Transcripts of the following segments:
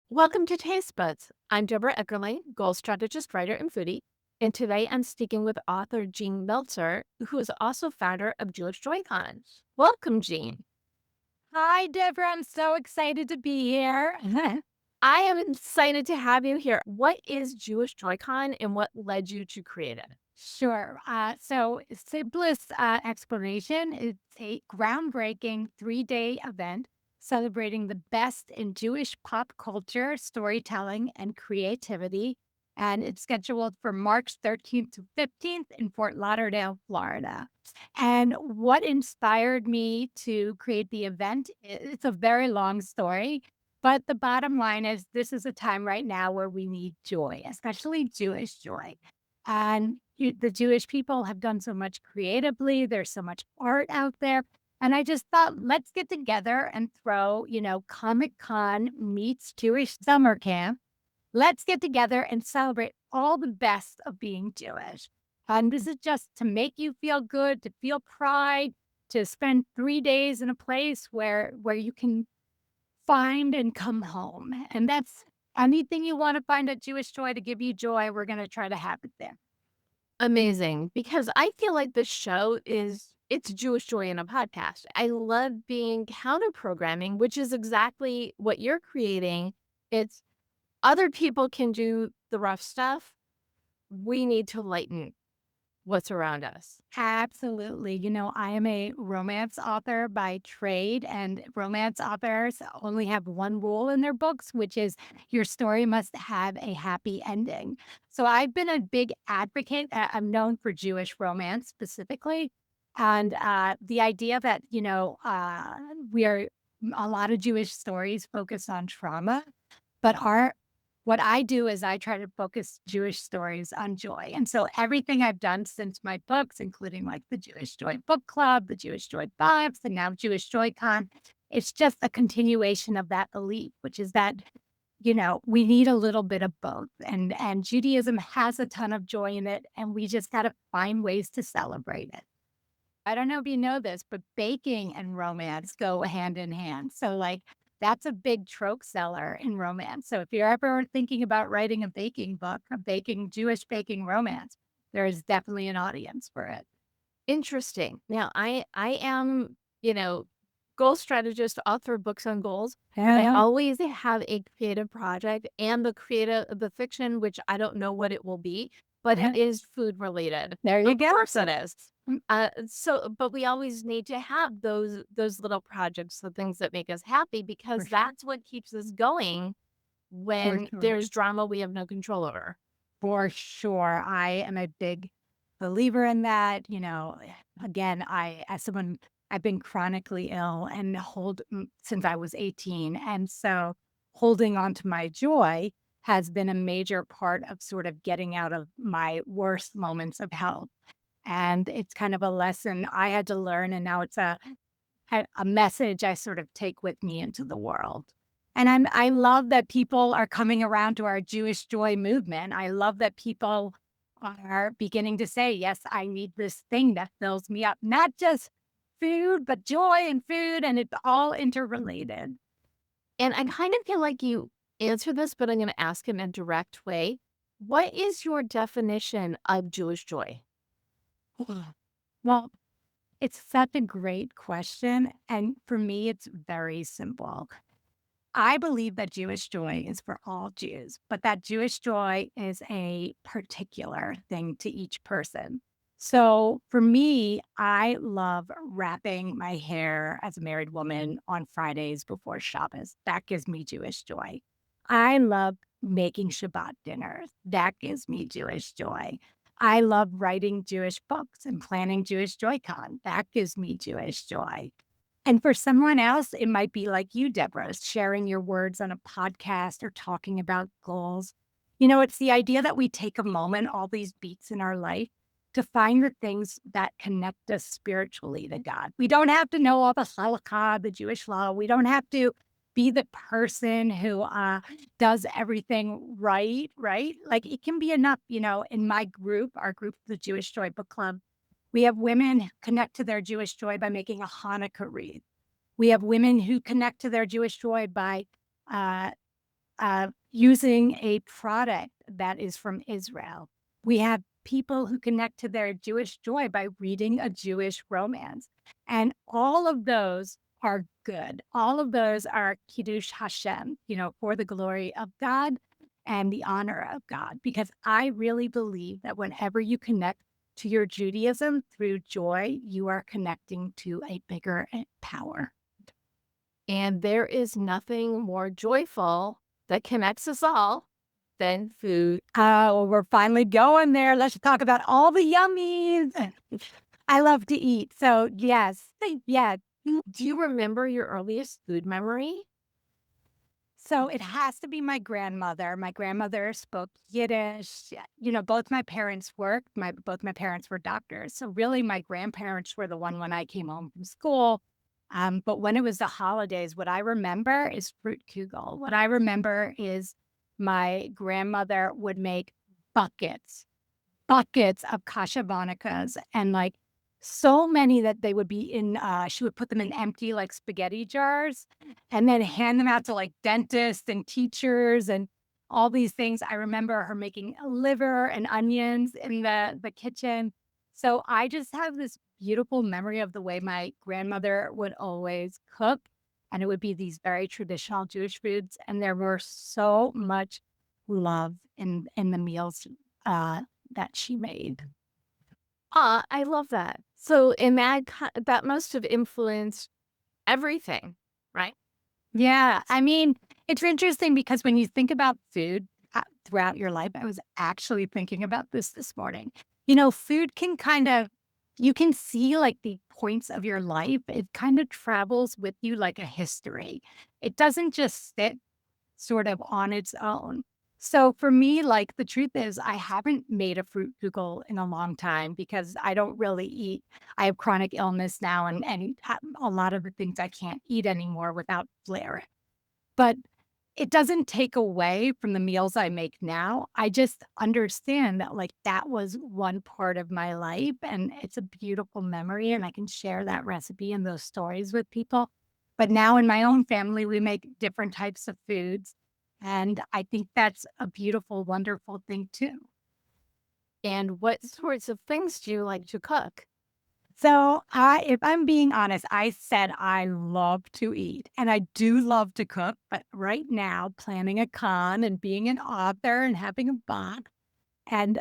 Welcome to Taste Buds. I'm Debra Eckerling, goal strategist, writer, and foodie. And today I'm speaking with author Jean Meltzer, who is also founder of Jewish JoyCon. Welcome, Jean. Hi, Deborah. I'm so excited to be here. I am excited to have you here. What is Jewish JoyCon and what led you to create it? Sure. So, simplest explanation, it's a groundbreaking 3-day event celebrating the best in Jewish pop culture, storytelling, and creativity. And it's scheduled for March 13th to 15th in Fort Lauderdale, Florida. And what inspired me to create the event, it's a very long story. But the bottom line is, this is a time right now where we need joy, especially Jewish joy. And the Jewish people have done so much creatively. There's so much art out there. And I just thought, let's get together and throw, Comic Con meets Jewish summer camp. Let's get together and celebrate all the best of being Jewish. And this is just to make you feel good, to feel pride, to spend 3 days in a place where you can find and come home. And that's anything you want to find at Jewish Joy to give you joy, we're going to try to have it there. Amazing, because I feel like this show it's Jewish Joy in a podcast. I love being counter programming, which is exactly what you're creating. It's other people can do the rough stuff. We need to lighten what's around us. Absolutely. I am a romance author by trade, and romance authors only have one rule in their books, which is your story must have a happy ending. So I've been a big advocate. I'm known for Jewish romance specifically. And the idea that, we are a lot of Jewish stories focus on trauma, but our what I do is I try to focus Jewish stories on joy. And so everything I've done since my books, including like the Jewish Joy Book Club, the Jewish Joy Vibes, and now Jewish Joy Con, it's just a continuation of that belief, which is that, we need a little bit of both. And Judaism has a ton of joy in it, and we just gotta find ways to celebrate it. I don't know if you know this, but baking and romance go hand in hand. So, like, that's a big trope seller in romance. So, if you're ever thinking about writing a baking book, a baking Jewish baking romance, there is definitely an audience for it. Interesting. Now, I am, goal strategist, author of books on goals, but I Yeah, always have a creative project and the fiction, which I don't know what it will be, but it yeah. is food related. There you Of go. course it is. Mm, But we always need to have those little projects, the things that make us happy, for because sure. that's what keeps us going For when sure. there's drama we have no control over. For sure. I am a big believer in that. Again, as someone, I've been chronically ill and since I was 18. And so holding on to my joy has been a major part of sort of getting out of my worst moments of health. And it's kind of a lesson I had to learn. And now it's a message I sort of take with me into the world. And I love that people are coming around to our Jewish joy movement. I love that people are beginning to say, yes, I need this thing that fills me up, not just food, but joy and food, and it's all interrelated. And I kind of feel like you answered this, but I'm going to ask in a direct way. What is your definition of Jewish joy? Well, it's such a great question. And for me, it's very simple. I believe that Jewish joy is for all Jews, but that Jewish joy is a particular thing to each person. So for me, I love wrapping my hair as a married woman on Fridays before Shabbos. That gives me Jewish joy. I love making Shabbat dinners. That gives me Jewish joy. I love writing Jewish books and planning Jewish JoyCon. That gives me Jewish joy. And for someone else, it might be like you, Deborah, sharing your words on a podcast or talking about goals. It's the idea that we take a moment, all these beats in our life, to find the things that connect us spiritually to God. We don't have to know all the halakha, the Jewish law. We don't have to be the person who does everything right, right? Like it can be enough, in my group, our group, the Jewish Joy Book Club, we have women who connect to their Jewish joy by making a Hanukkah wreath. We have women who connect to their Jewish joy by uh, using a product that is from Israel. We have people who connect to their Jewish joy by reading a Jewish romance. And all of those are good. All of those are Kiddush Hashem, for the glory of God and the honor of God. Because I really believe that whenever you connect to your Judaism through joy, you are connecting to a bigger power. And there is nothing more joyful that connects us all than food. Oh, we're finally going there. Let's talk about all the yummies. I love to eat. So, yes. Yeah. Do you remember your earliest food memory? So it has to be my grandmother. My grandmother spoke Yiddish. Yeah, both my parents worked. Both my parents were doctors. So really, my grandparents were the one when I came home from school. But when it was the holidays, what I remember is fruit kugel. What I remember is my grandmother would make buckets buckets of kashavanikas and like so many that they would be in she would put them in empty like spaghetti jars and then hand them out to like dentists and teachers and all these things. I remember her making liver and onions in the kitchen. So I just have this beautiful memory of the way my grandmother would always cook, and it would be these very traditional Jewish foods, and there were so much love in the meals uh that she made. I love that. So, and that must have influenced everything, right? Yeah, I mean, it's interesting because when you think about food throughout your life, I was actually thinking about this morning. Food can you can see like the points of your life. It kind of travels with you like a history. It doesn't just sit sort of on its own. So for me, like the truth is, I haven't made a fruit kugel in a long time because I don't really eat. I have chronic illness now, and a lot of the things I can't eat anymore without flaring. But it doesn't take away from the meals I make now. I just understand that like that was one part of my life, and it's a beautiful memory, and I can share that recipe and those stories with people. But now in my own family, we make different types of foods. And I think that's a beautiful, wonderful thing too. And what sorts of things do you like to cook? So, if I'm being honest, I said I love to eat and I do love to cook. But right now, planning a con and being an author and having a book, and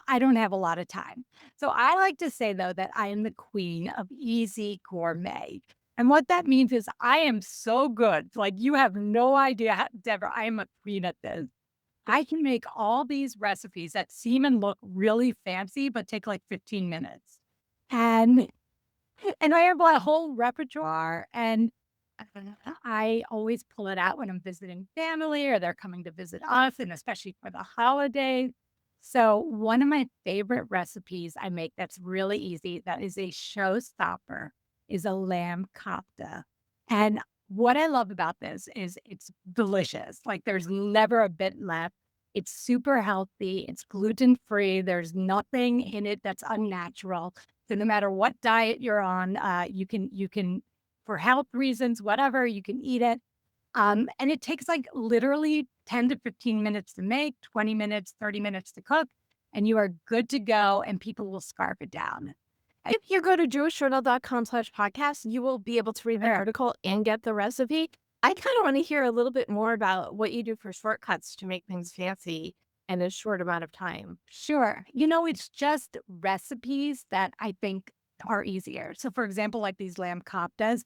I don't have a lot of time. So, I like to say, though, that I am the queen of easy gourmet. And what that means is I am so good. Like, you have no idea, Deborah, I am a queen at this. I can make all these recipes that seem and look really fancy, but take like 15 minutes. And I have a whole repertoire, and I always pull it out when I'm visiting family or they're coming to visit us, and especially for the holidays. So one of my favorite recipes I make that's really easy, that is a showstopper, is a lamb kofta. And what I love about this is it's delicious. Like there's never a bit left. It's super healthy. It's gluten free. There's nothing in it that's unnatural. So no matter what diet you're on, you can for health reasons, whatever, you can eat it. And it takes like literally 10 to 15 minutes to make, 20 minutes, 30 minutes to cook, and you are good to go and people will scarf it down. If you go to jewishjournal.com/podcast, you will be able to read the Sure. article and get the recipe. I kind of want to hear a little bit more about what you do for shortcuts to make things fancy in a short amount of time. Sure. It's just recipes that I think are easier. So for example, like these lamb koftas,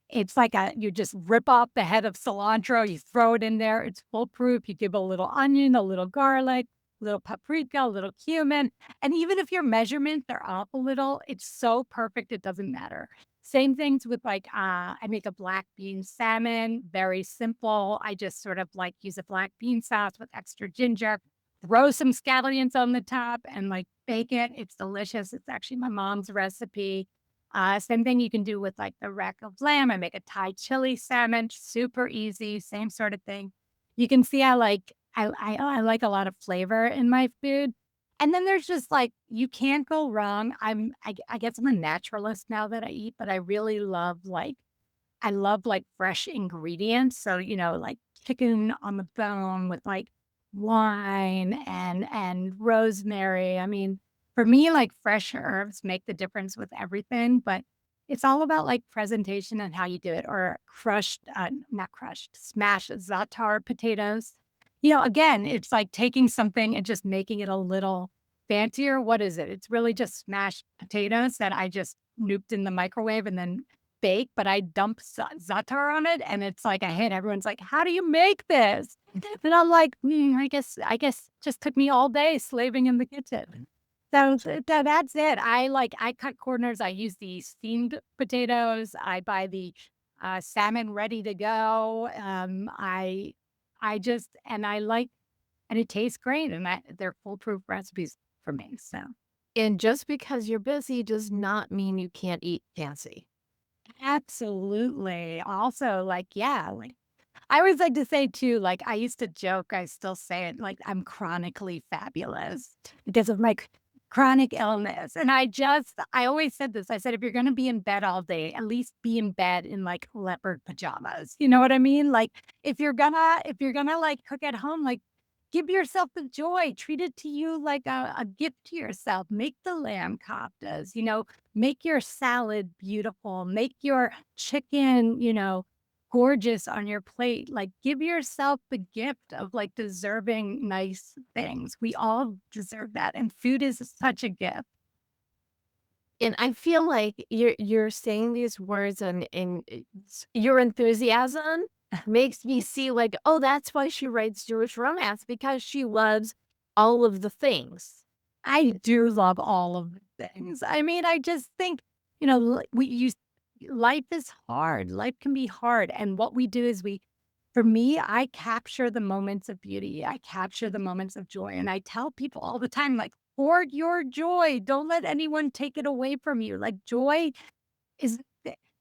it's like you just rip off the head of cilantro, you throw it in there, it's foolproof. You give a little onion, a little garlic, a little paprika, a little cumin. And even if your measurements are off a little, it's so perfect, it doesn't matter. Same things with like, I make a black bean salmon, very simple. I just sort of like use a black bean sauce with extra ginger, throw some scallions on the top and like bake it. It's delicious. It's actually my mom's recipe. Same thing you can do with like the rack of lamb. I make a Thai chili salmon, super easy, same sort of thing. You can see I like a lot of flavor in my food. And then there's just like you can't go wrong. I guess I'm a naturalist now that I eat, but I really love like I love like fresh ingredients. So, like chicken on the bone with like wine and rosemary. I mean, for me, like fresh herbs make the difference with everything, but it's all about like presentation and how you do it, or crushed, not crushed, smashed za'atar potatoes. Again, it's like taking something and just making it a little fancier. What is it? It's really just smashed potatoes that I just nuked in the microwave and then bake, but I dump za'atar on it, and it's like a hit. Everyone's like, "How do you make this?" And I'm like, I guess just took me all day slaving in the kitchen." So that's it. I cut corners. I use the steamed potatoes. I buy the salmon ready to go. I like, and it tastes great, and they're foolproof recipes for me. So And just because you're busy does not mean you can't eat fancy. absolutely. Also, like, yeah, like I always like to say too, like I used to joke, I still say it, like I'm chronically fabulous because of my chronic illness. And I always said this. I said, if you're going to be in bed all day, at least be in bed in like leopard pajamas. You know what I mean? Like if you're gonna like cook at home, like give yourself the joy, treat it to you like a gift to yourself. Make the lamb koftas, make your salad beautiful, make your chicken, gorgeous on your plate. Like, give yourself the gift of like deserving nice things. We all deserve that. And food is such a gift. And I feel like you're saying these words and your enthusiasm makes me see like, oh, that's why she writes Jewish romance because she loves all of the things. I do love all of the things. I mean, I just think, we use life is hard. Life can be hard. And what we do is for me, I capture the moments of beauty. I capture the moments of joy. And I tell people all the time, like, hoard your joy. Don't let anyone take it away from you. Like, is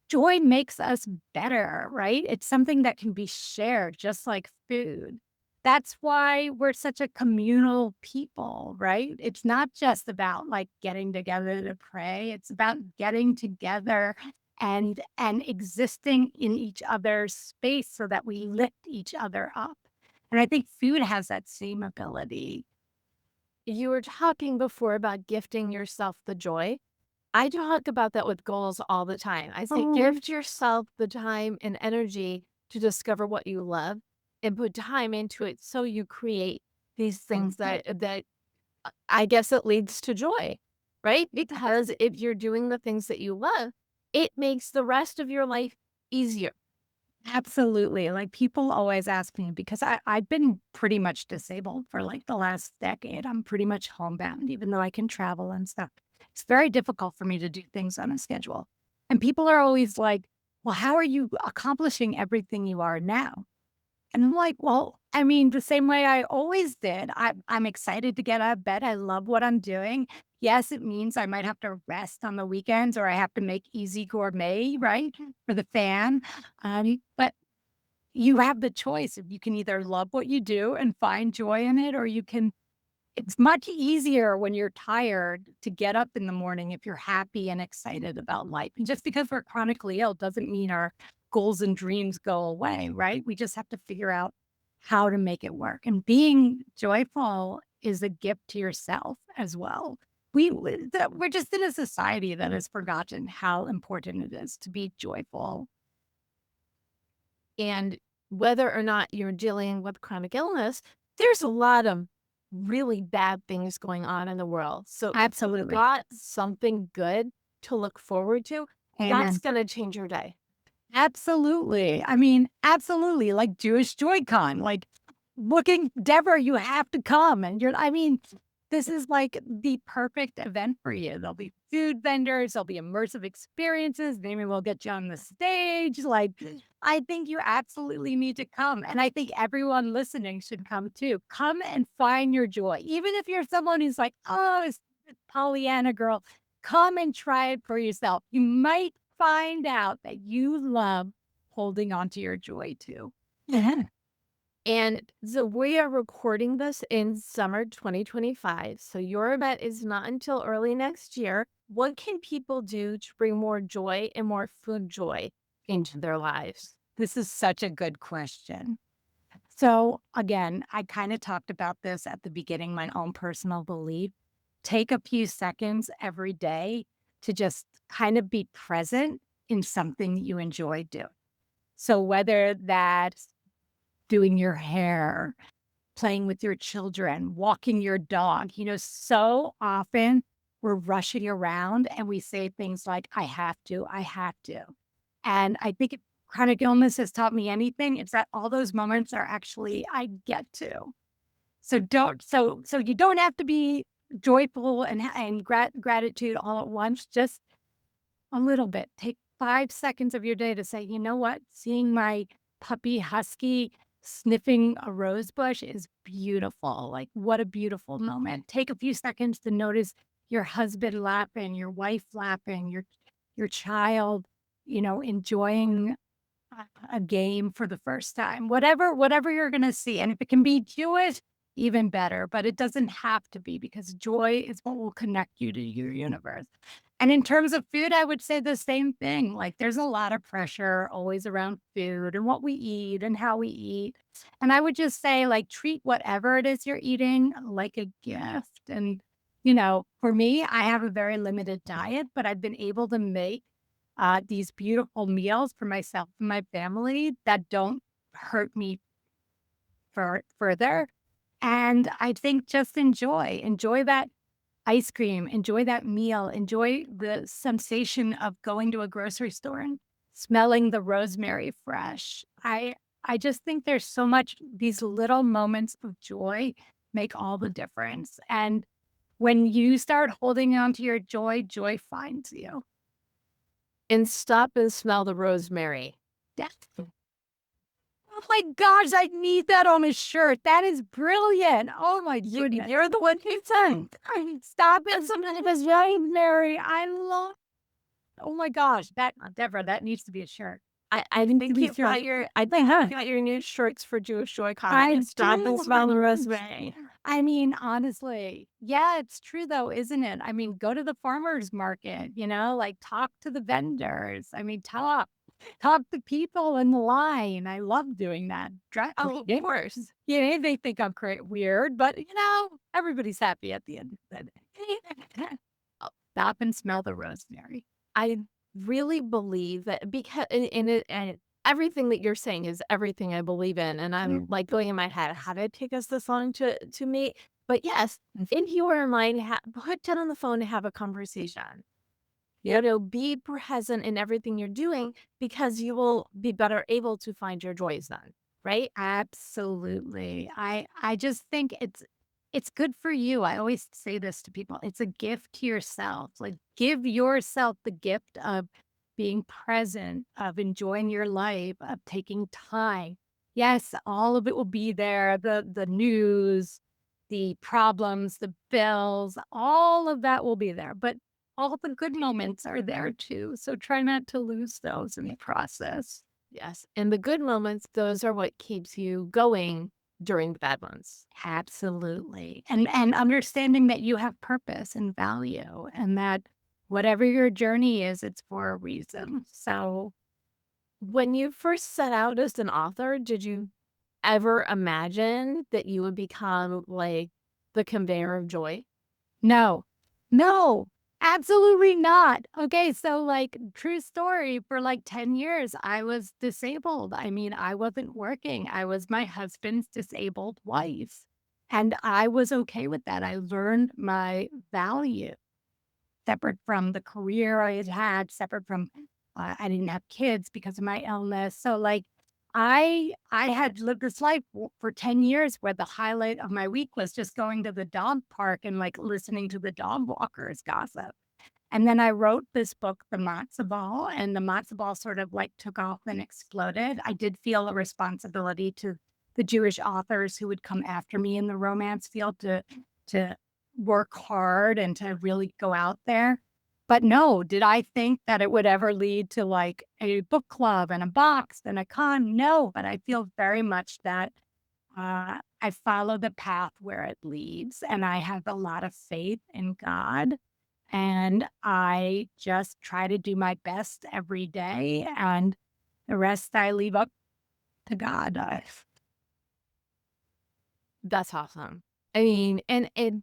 joy makes us better, right? It's something that can be shared, just like food. That's why we're such a communal people, right? It's not just about like getting together to pray. It's about getting together and existing in each other's space so that we lift each other up. And I think food has that same ability. You were talking before about gifting yourself the joy. I talk about that with goals all the time. I say, Oh, gift yourself the time and energy to discover what you love and put time into it so you create these things that I guess it leads to joy, right? Because if you're doing the things that you love, it makes the rest of your life easier. absolutely. Like people always ask me because I've been pretty much disabled for like the last decade. I'm pretty much homebound, even though I can travel and stuff. It's very difficult for me to do things on a schedule. And people are always like, well, how are you accomplishing everything you are now? And I'm like, well, I mean, the same way I always did. I'm excited to get out of bed. I love what I'm doing. Yes, it means I might have to rest on the weekends or I have to make easy gourmet, right? For the fan. But you have the choice. If you can either love what you do and find joy in it, or it's much easier when you're tired to get up in the morning if you're happy and excited about life. And just because we're chronically ill doesn't mean our goals and dreams go away, right? We just have to figure out how to make it work. And being joyful is a gift to yourself as well. We're just in a society that has forgotten how important it is to be joyful. And whether or not you're dealing with chronic illness, there's a lot of really bad things going on in the world. So if you've Absolutely. got something good to look forward to, that's Amen. going to change your day. Absolutely. I mean, absolutely. Like Jewish Joy Con, like looking, Deborah, you have to come. And I mean, this is like the perfect event for you. There'll be food vendors, there'll be immersive experiences. Maybe we'll get you on the stage. Like, I think you absolutely need to come. And I think everyone listening should come too. Come and find your joy. Even if you're someone who's like, oh, it's Pollyanna girl, come and try it for yourself. You might find out that you love holding on to your joy too. Yeah. And so we are recording this in summer 2025. So your event is not until early next year. What can people do to bring more joy and more food joy into their lives? This is such a good question. So again, I kind of talked about this at the beginning, my own personal belief. Take a few seconds every day to just kind of be present in something that you enjoy doing. So whether that's doing your hair, playing with your children, walking your dog, so often we're rushing around and we say things like, I have to, I have to. And I think if chronic illness has taught me anything, it's that all those moments are actually, I get to. So you don't have to be joyful and gratitude all at once. Just a little bit. Take 5 seconds of your day to say, "You know what? Seeing my puppy husky sniffing a rose bush is beautiful. Like, what a beautiful moment." Take a few seconds to notice your husband laughing, your wife laughing, your child, enjoying a game for the first time. Whatever you're gonna see, and if it can be Jewish, even better, but it doesn't have to be because joy is what will connect you to your universe. And in terms of food, I would say the same thing. Like, there's a lot of pressure always around food and what we eat and how we eat. And I would just say, like, treat whatever it is you're eating like a gift. And, for me, I have a very limited diet, but I've been able to make these beautiful meals for myself and my family that don't hurt me further. And I think just enjoy that ice cream, enjoy that meal, enjoy the sensation of going to a grocery store and smelling the rosemary fresh. I just think there's so much these little moments of joy make all the difference. And when you start holding on to your joy, joy finds you. And stop and smell the rosemary. That's Oh my gosh, I need that on a shirt. That is brilliant. Oh my goodness. You're the one who sent. Stop it. Sometimes it's very Mary. I love Oh my gosh. Deborah, that needs to be a shirt. I Needs to think be you got shirt. your Huh. got your new shirts for Jewish Joy I Con. Stop and do. smell the rosemary. I mean, honestly, yeah, it's true though, isn't it? I mean, go to the farmer's market, like talk to the vendors. I mean, talk to people in the line. I love doing that. Oh, of Yeah, course. yeah, they think I'm weird, but everybody's happy at the end of the day. Stop and smell the rosemary. I really believe that because and everything that you're saying is everything I believe in, and I'm like going in my head, how did it take us this long to meet? But yes, in your mind, put down on the phone and have a conversation. Be present in everything you're doing because you will be better able to find your joys then, right? Absolutely. I just think it's good for you. I always say this to people. It's a gift to yourself. Like give yourself the gift of being present, of enjoying your life, of taking time. Yes, all of it will be there. The news, the problems, the bills, all of that will be there. But all the good moments are there too. So try not to lose those in the process. Yes. And the good moments, those are what keeps you going during the bad ones. Absolutely. And understanding that you have purpose and value and that whatever your journey is, it's for a reason. So When you first set out as an author, did you ever imagine that you would become like the conveyor of joy? no, no, absolutely not. Okay. So like true story for like 10 years, I was disabled. I mean, I wasn't working. I was my husband's disabled wife. And I was okay with that. I learned my value. Separate from the career I had had, separate from I didn't have kids because of my illness. So like I had lived this life for 10 years where the highlight of my week was just going to the dog park and like listening to the dog walkers gossip. And then I wrote this book, The Matzo Ball, and the matzo ball sort of like took off and exploded. I did feel a responsibility to the Jewish authors who would come after me in the romance field to work hard and to really go out there. But no, did I think that it would ever lead to like a book club and a box and a con? No, but I feel very much that I follow the path where it leads, and I have a lot of faith in God and I just try to do my best every day, and the rest I leave up to God. That's awesome. I mean,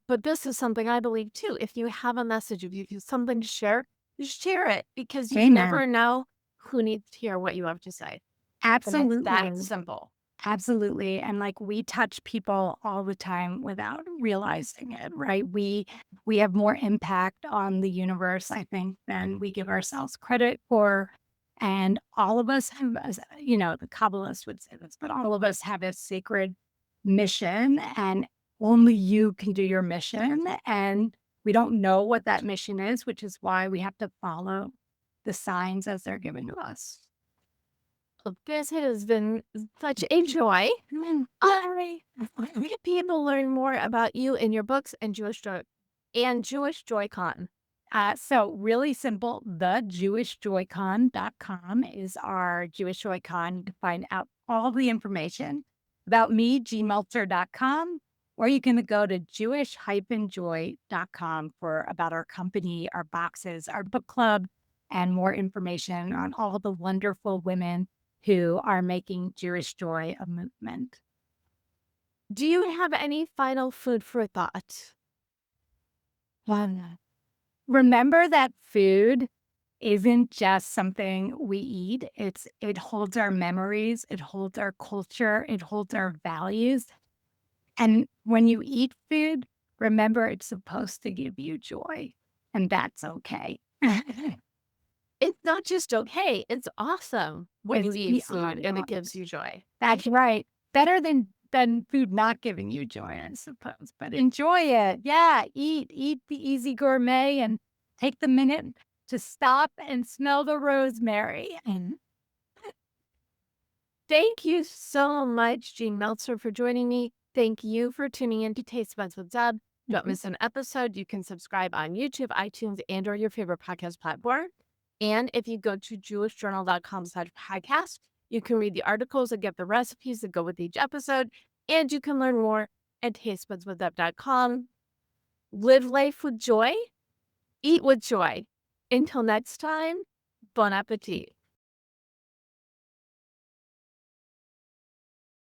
but this is something I believe too. If you have a message, if you have something to share, just share it because you Amen. never know who needs to hear what you have to say. And it's that Absolutely. simple. Absolutely. And like we touch people all the time without realizing it, right? We have more impact on the universe, I think, than we give ourselves credit for. And all of us have, the Kabbalists would say this, but all of us have a sacred mission, and only you can do your mission. And we don't know what that mission is, which is why we have to follow the signs as they're given to us. Well, this has been such a joy. I where can people learn more about you and your books and Jewish Joy Con? So really simple, thejewishjoycon.com is our Jewish Joy Con. You can find out all the information about me, gmeltzer.com, or you can go to jewish-joy.com for about our company, our boxes, our book club, and more information on all the wonderful women who are making Jewish Joy a movement. Do you have any final food for thought? Remember that food isn't just something we eat. It holds our memories, it holds our culture, it holds our values. And when you eat food, remember it's supposed to give you joy, and that's okay. It's not just okay, it's awesome when you It's eat food beyond and it gives honest. you joy. That's right. Better than food not giving you joy, I suppose. But enjoy it. Yeah, eat the easy gourmet and take the minute to stop and smell the rosemary. And Thank you so much, Jean Meltzer, for joining me. Thank you for tuning in to Taste Buds with Deb. Don't miss an episode. You can subscribe on YouTube, iTunes, and or your favorite podcast platform. And if you go to jewishjournal.com/podcast, you can read the articles and get the recipes that go with each episode. And you can learn more at tastebudswithdeb.com. Live life with joy, eat with joy. Until next time, bon appetit.